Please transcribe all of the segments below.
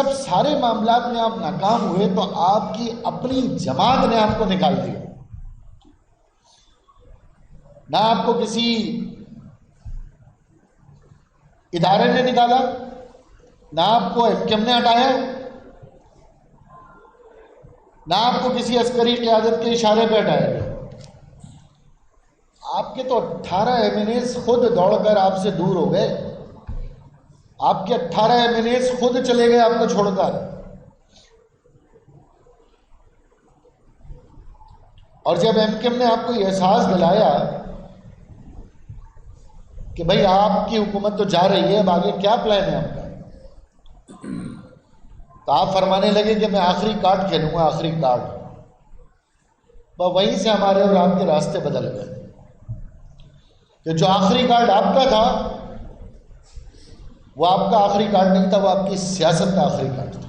جب سارے معاملات میں آپ ناکام ہوئے تو آپ کی اپنی جماعت نے آپ کو نکال دیا. نہ آپ کو کسی ادارے نے نکالا، نہ آپ کو ایف کیم نے ہٹایا، نہ آپ کو کسی عسکری قیادت کے اشارے پہ ہٹایا گیا. آپ کے تو 18 ایم این ایز خود دوڑ کر آپ سے دور ہو گئے. آپ کے 18 ایم این ایز خود چلے گئے آپ کو چھوڑ کر. اور جب ایم کیم نے آپ کو یہ احساس دلایا کہ بھائی آپ کی حکومت تو جا رہی ہے، اب آگے کیا پلان ہے آپ کا، تو آپ فرمانے لگے کہ میں آخری کارڈ کھیلوں گا، آخری کارڈ. وہیں سے ہمارے اور آپ کے راستے بدل گئے کہ جو آخری کارڈ آپ کا تھا وہ آپ کا آخری کارڈ نہیں تھا، وہ آپ کی سیاست کا آخری کارڈ تھا.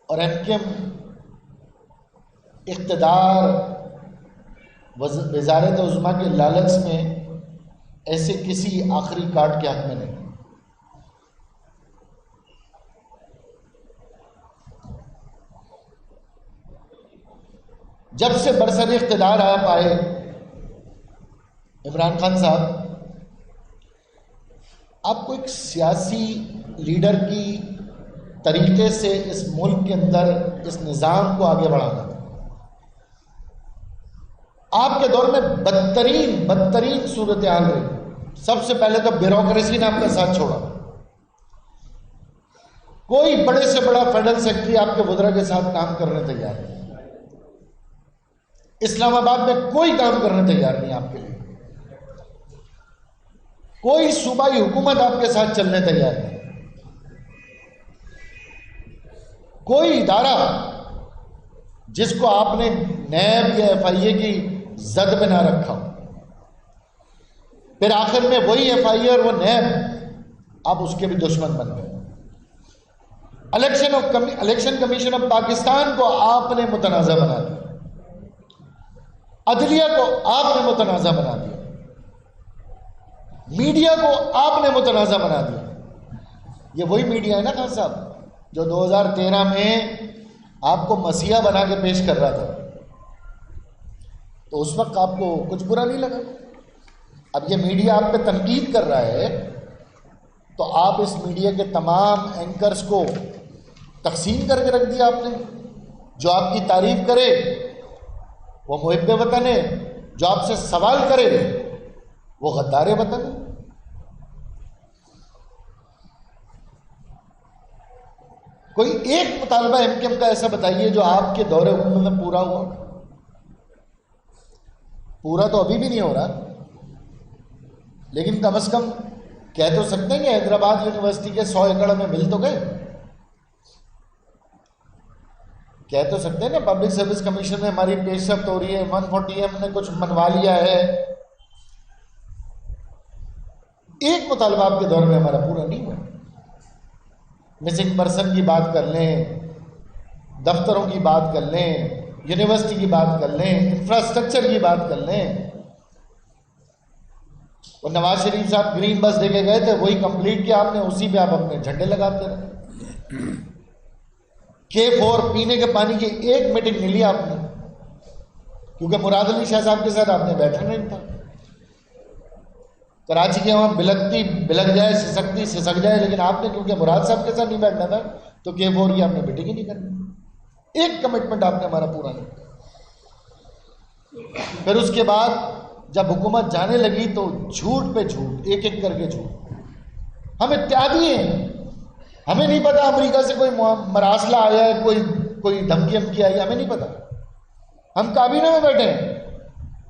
اور ایم کیم اقتدار وزارت عظمیٰ کے لالچ میں ایسے کسی آخری کارڈ کے حق میں نہیں. جب سے برسر اقتدار آپ آئے عمران خان صاحب، آپ کو ایک سیاسی لیڈر کی طریقے سے اس ملک کے اندر اس نظام کو آگے بڑھانا تھا. آپ کے دور میں بدترین صورتحال رہی. سب سے پہلے تو بیوروکریسی نے آپ کا ساتھ چھوڑا. کوئی بڑے سے بڑا فیڈرل سیکرٹری آپ کے وزراء کے ساتھ کام کرنے تیار نہیں. اسلام آباد میں کوئی کام کرنے تیار نہیں آپ کے لیے. کوئی صوبائی حکومت آپ کے ساتھ چلنے تیار نہیں. کوئی ادارہ جس کو آپ نے نیب یا ایف آئی اے کی زد میں نہ رکھا. پھر آخر میں وہی ایف آئی اے اور وہ نیب آپ اس کے بھی دشمن بن گئے. الیکشن کمیشن آف پاکستان کو آپ نے متنازع بنا دیا. عدلیہ کو آپ نے متنازع بنا دیا. میڈیا کو آپ نے متنازع بنا دیا. یہ وہی میڈیا ہے نا خان صاحب جو 2013 میں آپ کو مسیحا بنا کے پیش کر رہا تھا، تو اس وقت آپ کو کچھ برا نہیں لگا. اب یہ میڈیا آپ پہ تنقید کر رہا ہے تو آپ اس میڈیا کے تمام اینکرز کو تقسیم کر کے رکھ دیا آپ نے. جو آپ کی تعریف کرے وہ محب وطن ہے، جو آپ سے سوال کرے وہ غدار وطن ہے. کوئی ایک مطالبہ ایم کیم کا ایسا بتائیے جو آپ کے دور حکومت میں پورا ہوا. پورا تو ابھی بھی نہیں ہو رہا، لیکن کم از کم کہہ تو سکتے ہیں کہ حیدرآباد یونیورسٹی کے 100 ایکڑ میں مل تو گئے. کہہ تو سکتے ہیں نا پبلک سروس کمیشن میں ہماری پیش رفت ہو رہی ہے، 140 ہم نے کچھ منوا لیا ہے. ایک مطالبہ آپ کے دور میں ہمارا پورا نہیں ہوا. مسنگ پرسن کی بات کر لیں، دفتروں کی بات کر لیں، یونیورسٹی کی بات کر لیں، انفراسٹرکچر کی بات کر لیں. اور نواز شریف صاحب گرین بس دے کے گئے تھے، وہی کمپلیٹ کیا آپ نے، اسی پہ آپ اپنے جھنڈے لگاتے رہے. K4 پینے کے پانی کی ایک میٹنگ نہیں لی آپ نے، کیونکہ مراد علی شاہ صاحب کے ساتھ آپ نے بیٹھنا نہیں تھا. کراچی کی وہاں بلک جائے، سسک جائے، لیکن آپ نے کیونکہ مراد صاحب کے ساتھ نہیں بیٹھنا تھا تو K4 کی آپ نے میٹنگ ہی نہیں کرنی. ایک کمٹمنٹ آپ نے ہمارا پورا نہیں. پھر اس کے بعد جب حکومت جانے لگی تو جھوٹ پہ جھوٹ، ایک ایک کر کے جھوٹ. ہم اتحادی ہیں، ہمیں نہیں پتا امریکہ سے کوئی مراسلہ آیا ہے، کوئی دھمکی آئی ہے، ہمیں نہیں پتا. ہم کابینہ میں بیٹھے ہیں،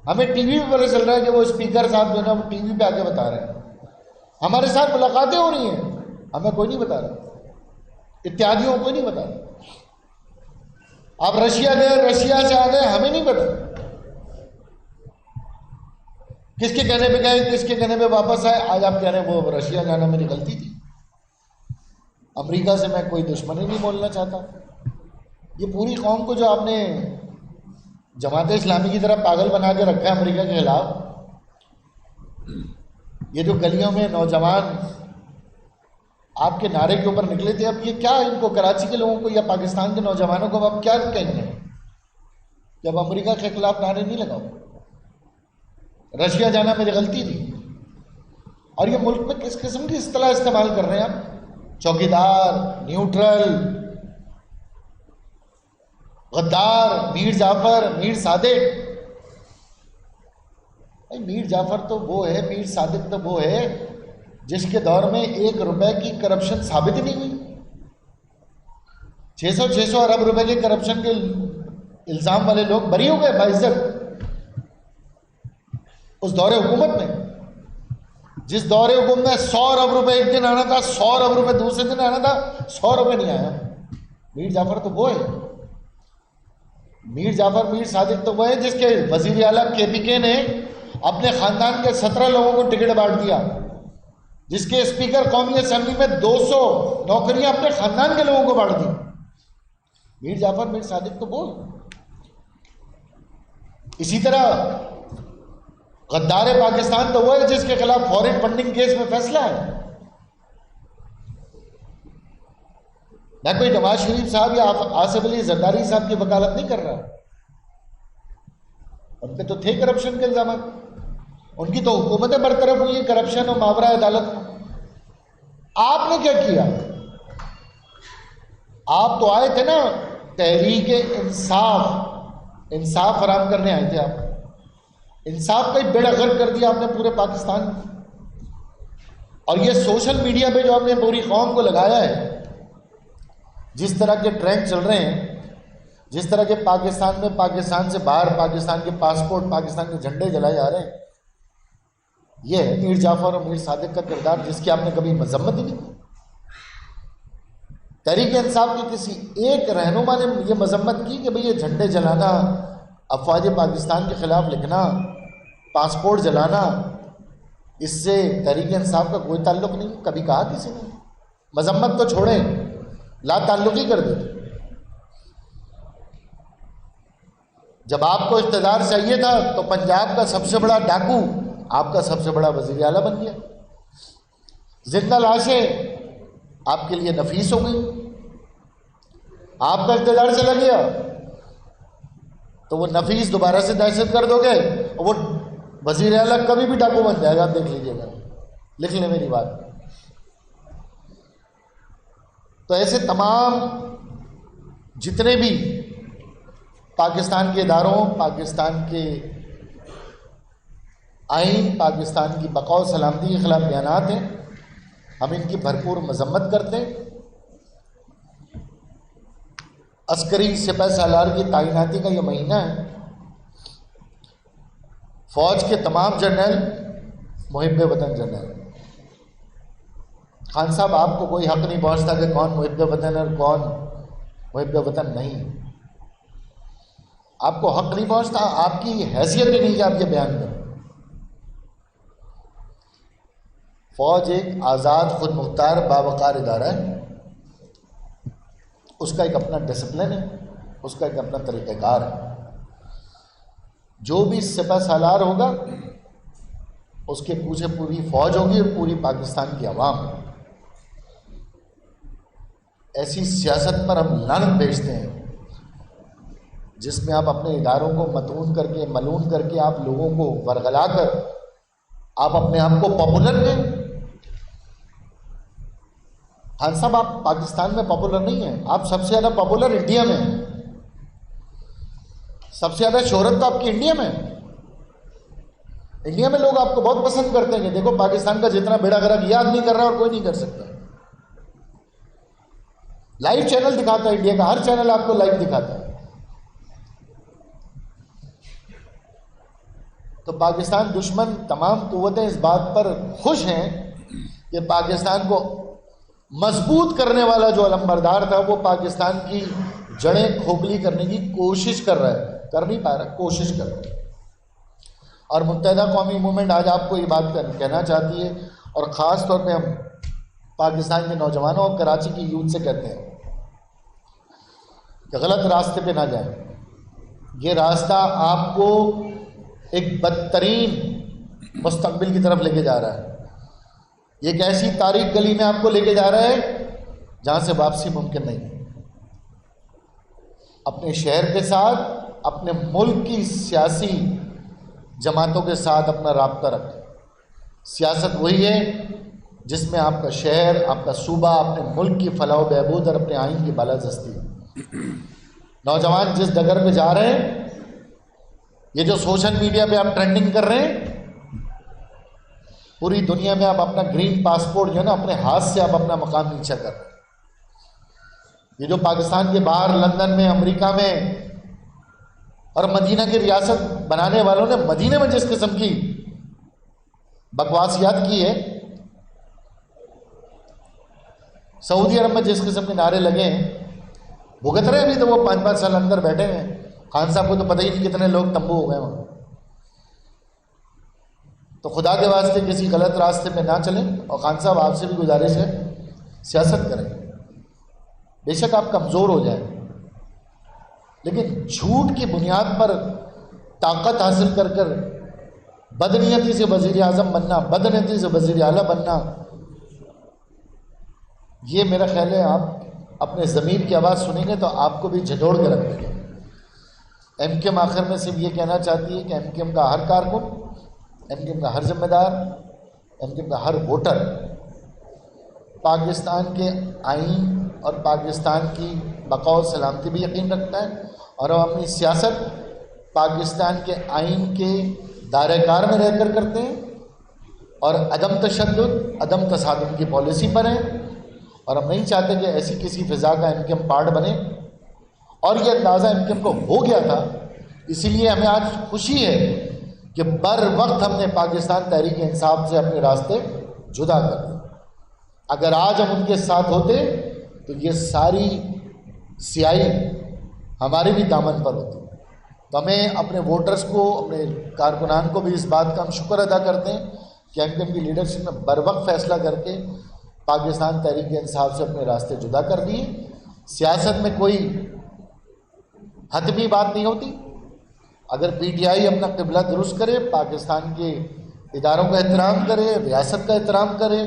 ہمیں ٹی وی پہ پتہ چل رہا ہے کہ وہ اسپیکر صاحب جو ہے نا وہ ٹی وی پہ آ کے بتا رہے ہیں. ہمارے ساتھ ملاقاتیں ہو رہی ہیں، ہمیں کوئی نہیں بتا رہا. اتحادیوں کو کوئی نہیں بتا رہا. آپ رشیا گئے، رشیا سے آ گئے، ہمیں نہیں پتا. کس کے کہنے پہ گئے، کس کے کہنے پہ واپس آئے. آج آپ کہہ رہے ہیں وہ رشیا جانا میری غلطی تھی. امریکہ سے میں کوئی دشمنی نہیں بولنا چاہتا. یہ پوری قوم کو جو آپ نے جماعت اسلامی کی طرح پاگل بنا کے رکھا ہے امریکہ کے خلاف. یہ جو گلیوں میں نوجوان آپ کے نعرے کے اوپر نکلے تھے. اب یہ کیا ان کو کراچی کے لوگوں کو یا پاکستان کے نوجوانوں کو اب کیا کہیں گے کہ اب امریکہ کے خلاف نعرے نہیں لگاؤ؟ رشیا جانا میری غلطی تھی. اور یہ ملک میں کس قسم کی اصطلاح استعمال کر رہے ہیں آپ؟ چوکیدار، نیوٹرل، غدار، میر جعفر، میر صادق. میر جعفر تو وہ ہے، میر صادق تو وہ ہے جس کے دور میں 1 روپے کی کرپشن ثابت ہی نہیں ہوئی. 600 ارب روپے کے کرپشن کے الزام والے لوگ بری ہو گئے باعزت اس دور حکومت میں. جس دور حکومت میں 100 ارب روپے ایک دن آنا تھا، 100 ارب روپے دوسرے دن آنا تھا، 100 روپے نہیں آیا. میر جعفر تو وہ ہے. میر جعفر، میر صادق تو وہ ہے جس کے وزیر اعلیٰ KPK نے اپنے خاندان کے 17 لوگوں کو ٹکٹ بانٹ دیا، جس کے اسپیکر قومی اسمبلی میں 200 نوکریاں اپنے خاندان کے لوگوں کو بانٹ دی. میر جعفر، میر صادق تو وہ. اسی طرح غدار پاکستان تو وہ ہے جس کے خلاف فورن فنڈنگ کیس میں فیصلہ ہے. نہ کوئی نواز شریف صاحب یا آصف علی زرداری صاحب کی وکالت نہیں کر رہا. ان پہ تو تھے کرپشن کے الزامات، ان کی تو حکومتیں برطرف ہوئی کرپشن اور ماورا عدالت. آپ نے کیا کیا؟ آپ تو آئے تھے نا تحریک انصاف فراہم کرنے آئے تھے. آپ انصاف کا ہی بیڑا غرق کر دیا آپ نے پورے پاکستان میں. اور یہ سوشل میڈیا پہ جو آپ نے پوری قوم کو لگایا ہے، جس طرح کے ٹرینڈ چل رہے ہیں، جس طرح کے پاکستان میں پاکستان سے باہر پاکستان کے پاسپورٹ، پاکستان کے جھنڈے جلائے جا رہے ہیں، یہ ہے میر جعفر اور میر صادق کا کردار جس کی آپ نے کبھی مذمت ہی نہیں کی. تحریک انصاف کے کسی ایک رہنما نے یہ مذمت کی کہ بھئی یہ جھنڈے جلانا، افواج پاکستان کے خلاف لکھنا، پاسپورٹ جلانا، اس سے تحریک انصاف کا کوئی تعلق نہیں؟ کبھی کہا کسی نے؟ مذمت تو چھوڑیں، لا تعلقی کر دیتے. جب آپ کو اقتدار چاہیے تھا تو پنجاب کا سب سے بڑا ڈاکو آپ کا سب سے بڑا وزیر اعلیٰ بن گیا. زندہ لاشیں آپ کے لیے نفیس ہو گئی. آپ کا اقتدار چلا گیا تو وہ نفیس دوبارہ سے دہشت گرد ہو گئے، اور وہ وزیر اعلیٰ کبھی بھی ڈاکو بن جائے گا. آپ دیکھ لیجیے گا، لکھ لیں میری بات. تو ایسے تمام جتنے بھی پاکستان کے اداروں، پاکستان کے آئین، پاکستان کی بقا و سلامتی کے خلاف بیانات ہیں، ہم ان کی بھرپور مذمت کرتے ہیں. عسکری سپہ سالار کی تعیناتی کا یہ مہینہ ہے. فوج کے تمام جرنیل محب وطن جرنیل. خان صاحب، آپ کو کوئی حق نہیں پہنچتا کہ کون محب وطن اور کون محب وطن نہیں. آپ کو حق نہیں پہنچتا، آپ کی حیثیت ہی نہیں کہ آپ یہ بیان کریں. فوج ایک آزاد، خود مختار، باوقار ادارہ ہے. اس کا ایک اپنا ڈسپلن ہے، اس کا ایک اپنا طریقہ کار ہے. جو بھی سپہ سالار ہوگا اس کے پیچھے پوری فوج ہوگی اور پوری پاکستان کی عوام. ایسی سیاست پر ہم لعنت بھیجتے ہیں جس میں آپ اپنے اداروں کو متون کر کے، ملون کر کے، آپ لوگوں کو ورغلا کر آپ اپنے آپ کو پاپولر دیں. خان صاحب، آپ پاکستان میں پاپولر نہیں ہیں، آپ سب سے زیادہ پاپولر انڈیا میں ہیں. سب سے زیادہ شہرت تو آپ کی انڈیا میں. انڈیا میں لوگ آپ کو بہت پسند کرتے ہیں کہ دیکھو پاکستان کا جتنا بیڑا غرق یہ آدمی کر رہا ہے اور کوئی نہیں کر سکتا. لائیو چینل دکھاتا ہے انڈیا کا، ہر چینل آپ کو لائیو دکھاتا ہے. تو پاکستان دشمن تمام قوتیں اس بات پر خوش ہیں کہ پاکستان کو مضبوط کرنے والا جو علمبردار تھا وہ پاکستان کی جڑیں کھوکھلی کرنے کی کوشش کر رہا ہے. کر نہیں پا رہا، کوشش کر رہا ہے. اور متحدہ قومی موومنٹ آج آپ کو یہ بات کہنا چاہتی ہے، اور خاص طور پہ ہم پاکستان کے نوجوانوں اور کراچی کی یوتھ سے کہتے ہیں کہ غلط راستے پہ نہ جائیں. یہ راستہ آپ کو ایک بدترین مستقبل کی طرف لے کے جا رہا ہے. یہ ایک ایسی تاریک گلی میں آپ کو لے کے جا رہا ہے جہاں سے واپسی ممکن نہیں ہے. اپنے شہر کے ساتھ، اپنے ملک کی سیاسی جماعتوں کے ساتھ اپنا رابطہ رکھیں. سیاست وہی ہے جس میں آپ کا شہر، آپ کا صوبہ، اپنے ملک کی فلاح و بہبود اور اپنے آئین کی بالادستی ہے. نوجوان جس ڈگر پہ جا رہے ہیں، یہ جو سوشل میڈیا پہ آپ ٹرینڈنگ کر رہے ہیں، پوری دنیا میں آپ اپنا گرین پاسپورٹ جو ہے نا اپنے ہاتھ سے آپ اپنا مقام نیچا کر رہے ہیں. یہ جو پاکستان کے باہر لندن میں، امریکہ میں اور مدینہ کی ریاست بنانے والوں نے مدینہ میں جس قسم کی بکواسیات کی ہے، سعودی عرب میں جس قسم کے نعرے لگے ہیں، بھگت رہے. ابھی تو وہ 5-5 سال اندر بیٹھے ہیں. خان صاحب کو تو پتہ ہی نہیں کتنے لوگ تمبو ہو گئے وہاں. تو خدا کے واسطے کسی غلط راستے پہ نہ چلیں. اور خان صاحب آپ سے بھی گزارش ہے، سیاست کریں. بے شک آپ کمزور ہو جائیں، لیکن جھوٹ کی بنیاد پر طاقت حاصل کر کر بدنیتی سے وزیر اعظم بننا، بدنیتی سے وزیر اعلیٰ بننا، یہ میرا خیال ہے آپ اپنے ضمیر کی آواز سنیں گے تو آپ کو بھی جھنجھوڑ کے رکھ دیں گے. ایم کیو ایم آخر میں صرف یہ کہنا چاہتی ہے کہ ایم کیو ایم کا ہر کارکن، ایم کیو ایم کا ہر ذمہ دار، ایم کیو ایم کا ہر ووٹر پاکستان کے آئین اور پاکستان کی بقا و سلامتی بھی یقین رکھتا ہے، اور ہم اپنی سیاست پاکستان کے آئین کے دائرہ کار میں رہ کر کرتے ہیں، اور عدم تشدد، عدم تصادم کی پالیسی پر ہیں. اور ہم نہیں چاہتے کہ ایسی کسی فضا کا ایم کیو ایم پارٹ بنے. اور یہ اندازہ ایم کیو ایم کو ہو گیا تھا، اسی لیے ہمیں آج خوشی ہے کہ بر وقت ہم نے پاکستان تحریک انصاف سے اپنے راستے جدا کر دیے. اگر آج ہم ان کے ساتھ ہوتے تو یہ ساری سیاہی ہمارے بھی دامن پر ہوتی. تو ہمیں اپنے ووٹرز کو، اپنے کارکنان کو بھی اس بات کا ہم شکر ادا کرتے ہیں کہ ایم کیو ایم کی لیڈرشپ میں بر وقت فیصلہ کر کے پاکستان تحریک انصاف سے اپنے راستے جدا کر دیے. سیاست میں کوئی حتمی بات نہیں ہوتی. اگر پی ٹی آئی اپنا قبلہ درست کرے، پاکستان کے اداروں کا احترام کرے، ریاست کا احترام کرے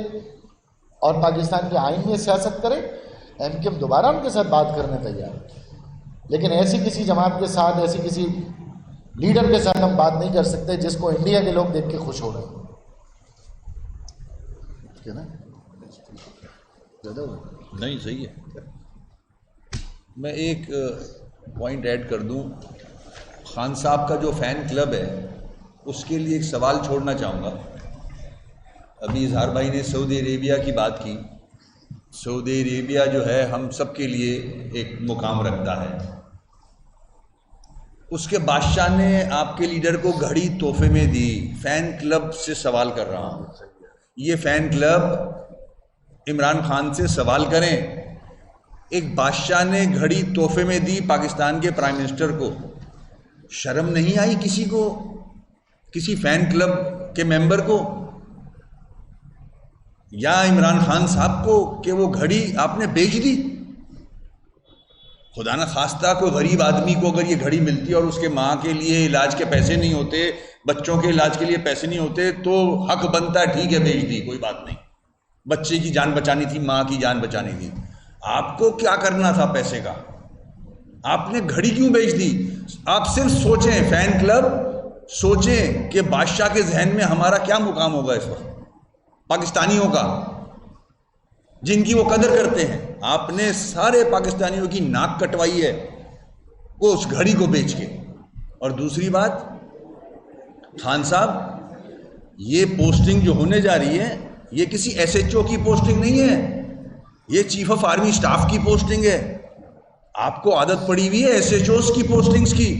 اور پاکستان کے آئین میں سیاست کرے، ایم کیو ایم دوبارہ ان کے ساتھ بات کرنے تیار ہے. لیکن ایسی کسی جماعت کے ساتھ، ایسی کسی لیڈر کے ساتھ ہم بات نہیں کر سکتے جس کو انڈیا کے لوگ دیکھ کے خوش ہو رہے ہیں. نہیں صحیح ہے. میں ایک پوائنٹ ایڈ کر دوں. خان صاحب کا جو فین کلب ہے اس کے لیے ایک سوال چھوڑنا چاہوں گا. ابھی اظہار بھائی نے سعودی عربیہ کی بات کی. سعودی عربیہ جو ہے ہم سب کے لیے ایک مقام رکھتا ہے. اس کے بادشاہ نے آپ کے لیڈر کو گھڑی تحفے میں دی. فین کلب سے سوال کر رہا ہوں، یہ فین کلب عمران خان سے سوال کریں. ایک بادشاہ نے گھڑی تحفے میں دی پاکستان کے پرائم منسٹر کو. شرم نہیں آئی کسی کو، کسی فین کلب کے ممبر کو یا عمران خان صاحب کو کہ وہ گھڑی آپ نے بیچ دی؟ خدا نہ خواستہ کوئی غریب آدمی کو اگر یہ گھڑی ملتی اور اس کے ماں کے لیے علاج کے پیسے نہیں ہوتے، بچوں کے علاج کے لیے پیسے نہیں ہوتے، تو حق بنتا ہے ٹھیک ہے بیچ دی، کوئی بات نہیں. بچے کی جان بچانی تھی، ماں کی جان بچانی تھی. آپ کو کیا کرنا تھا پیسے کا؟ آپ نے گھڑی کیوں بیچ دی؟ آپ صرف سوچیں، فین کلب سوچیں کہ بادشاہ کے ذہن میں ہمارا کیا مقام ہوگا اس وقت پاکستانیوں کا، جن کی وہ قدر کرتے ہیں. آپ نے سارے پاکستانیوں کی ناک کٹوائی ہے وہ اس گھڑی کو بیچ کے. اور دوسری بات، خان صاحب یہ پوسٹنگ جو ہونے جا رہی ہے یہ کسی ایس ایچ او کی پوسٹنگ نہیں ہے، یہ چیف آف آرمی سٹاف کی پوسٹنگ ہے. آپ کو عادت پڑی ہوئی ہے ایس ایچ اوز کی پوسٹنگز کی.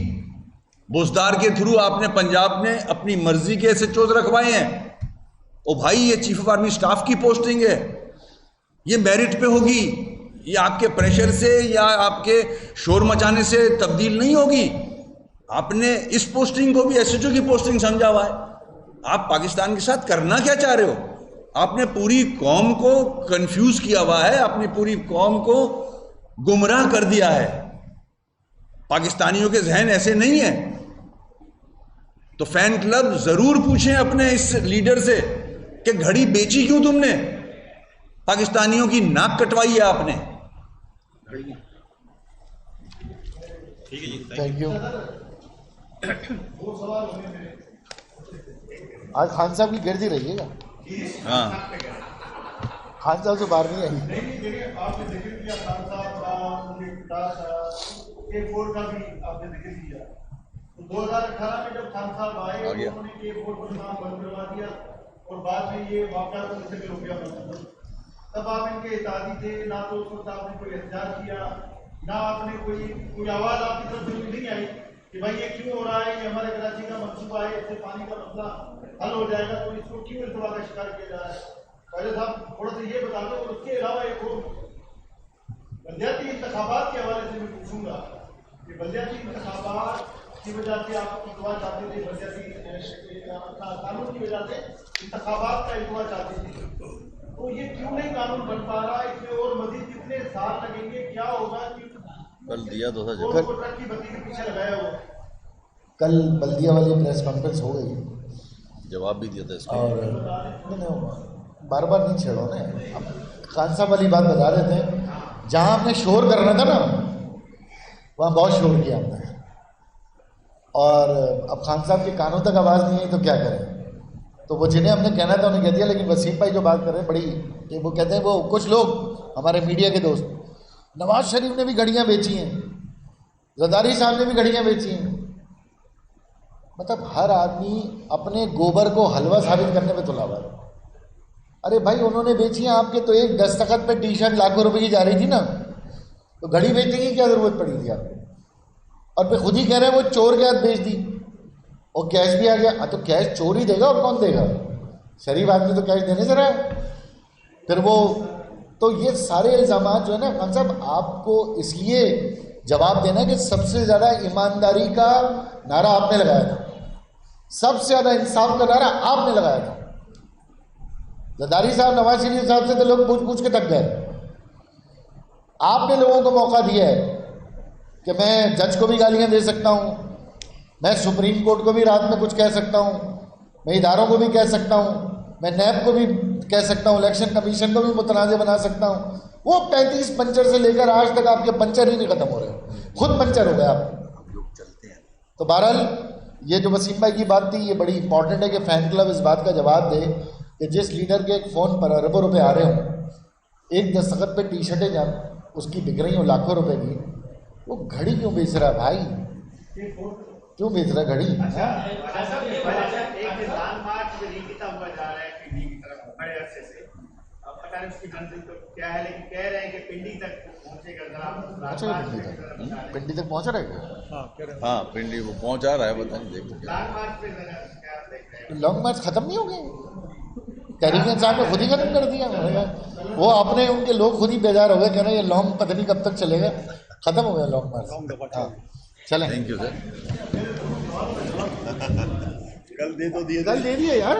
بزدار کے تھرو آپ نے پنجاب میں اپنی مرضی کے ایس ایچ اوز رکھوائے ہیں. او بھائی یہ چیف آف آرمی سٹاف کی پوسٹنگ ہے، یہ میرٹ پہ ہوگی، یہ آپ کے پریشر سے یا آپ کے شور مچانے سے تبدیل نہیں ہوگی. آپ نے اس پوسٹنگ کو بھی ایس ایچ او کی پوسٹنگ سمجھا ہوا ہے. آپ پاکستان کے ساتھ کرنا کیا چاہ رہے ہو؟ آپ نے پوری قوم کو کنفیوز کیا ہوا ہے، آپ نے پوری قوم کو گمراہ کر دیا ہے. پاکستانیوں کے ذہن ایسے نہیں ہیں. تو فین کلب ضرور پوچھیں اپنے اس لیڈر سے کہ گھڑی بیچی کیوں تم نے؟ پاکستانیوں کی ناک کٹوائی ہے آپ نے. Thank you. آج خان صاحب کی گرد ہی رہیے گا. ہاں خان صاحب سے باہر نہیں آئی. آپ نے ذکر کیا خان صاحب کا، ان کے پتا کا، ایک بورڈ کا بھی آپ نے ذکر کیا. تو 2018 میں جب خان صاحب آئے انہوں نے ایک بورڈ پر کام بند کروا دیا اور بعد میں یہ واقعہ ان سے ہو گیا. تب آپ ان کے اتحادی تھے، نہ تو اس وقت آپ نے کوئی احتجاج کیا، نہ آپ نے کوئی آواز آپ کی طرف سے نہیں آئی کہ بھائی یہ کیوں ہو رہا ہے، یہ ہمارے کراچی کا منصوبہ ہے، اس سے پانی کا مسئلہ حل ہو جائے گا، تو اس کو کیوں التوا کا شکار کیا جا رہا ہے. پہلے صاحب تھوڑا سا یہ بتا دیں. اور اس کے علاوہ ایک اور بلدیاتی انتخابات کے حوالے سے میں پوچھوں گا کہ بلدیاتی انتخابات کی وجہ سے آپ التوا چاہتے تھے، بلدیاتی قانون کی وجہ سے انتخابات کا التوا چاہتے تھے، تو یہ کیوں نہیں قانون بن پا رہا؟ اس میں اور مزید کتنے سال لگیں گے؟ کیا ہوگا کہ کل دیا تو تھا ٹرک کی بتی کے پیچھے لگایا ہوا؟ کل بلدیہ والی پریس کانفرنس ہو گئی جواب بھی دیا تھا اس کو. اور بار بار نہیں چھیڑو نا. اب خان صاحب والی بات بتا رہے تھے، جہاں ہم نے شور کرنا تھا نا وہاں بہت شور کیا ہم نے. اور اب خان صاحب کے کانوں تک آواز نہیں آئی تو کیا کریں. تو وہ جنہیں ہم نے کہنا تھا انہیں کہہ دیا. لیکن وسیم بھائی جو بات کر رہے ہیں بڑی کہ وہ کہتے ہیں وہ کچھ لوگ ہمارے میڈیا کے دوست، نواز شریف نے بھی گھڑیاں بیچی ہیں، زرداری صاحب نے بھی گھڑیاں بیچی ہیں. مطلب ہر آدمی اپنے گوبر کو حلوہ ثابت کرنے پہ تلا ہوا ہے. ارے بھائی انہوں نے بیچی ہیں آپ کے تو ایک دستخط پہ ٹی شرٹ لاکھوں روپے کی جا رہی تھی نا، تو گھڑی بیچنے کی کیا ضرورت پڑی تھی آپ کو؟ اور پھر خود ہی کہہ رہے ہیں وہ چور کے ہاتھ بیچ دی اور کیش بھی آ گیا. ہاں تو کیش چور ہی دے گا اور کون دے گا؟ شریف آدمی تو کیش دینے سے رہا ہے. پھر وہ تو یہ سارے الزامات جو ہے نا خان صاحب آپ کو اس لیے جواب دینا کہ سب سے زیادہ ایمانداری کا نعرہ آپ نے لگایا تھا، سب سے زیادہ انصاف کا نعرہ آپ نے لگایا تھا. زرداری صاحب نواز شریف صاحب سے تو لوگ پوچھ کے تک گئے. آپ نے لوگوں کو موقع دیا ہے کہ میں جج کو بھی گالیاں دے سکتا ہوں، میں سپریم کورٹ کو بھی رات میں کچھ کہہ سکتا ہوں، میں اداروں کو بھی کہہ سکتا ہوں، میں نیب کو بھی کہہ سکتا ہوں، الیکشن کمیشن کو بھی متنازع بنا سکتا ہوں. وہ 35 پنچر سے لے کر آج تک آپ کے پنچر ہی نہیں ختم ہو رہے، خود پنچر ہو گئے آپ. تو بہرحال یہ جو وسیم بھائی کی بات تھی یہ بڑی امپورٹنٹ ہے کہ فین کلب اس بات کا جواب دے کہ جس لیڈر کے ایک فون پر اربوں روپے آ رہے ہوں، ایک دستخط پہ ٹی شرٹیں جب اس کی بک رہی ہوں لاکھوں روپے کی، وہ گھڑی کیوں بیچ رہا ہے بھائی؟ کیوں بیچ رہا ہے گھڑی؟ پنڈی تک پہنچ رہے گا؟ ہاں پنڈی وہ پہنچا رہا ہے، پتہ نہیں دیکھو کیا. لانگ مارچ ختم نہیں ہو گئے؟ تحریک انصاف نے خود ہی ختم کر دیا. وہ اپنے ان کے لوگ خود ہی بیدار ہو گئے، کہہ رہے ہیں یہ لانگ پتہ نہیں کب تک چلے گا، ختم ہو گیا لانگ مارچ. ہاں چلیں. Thank you sir. کل دے دیا یار.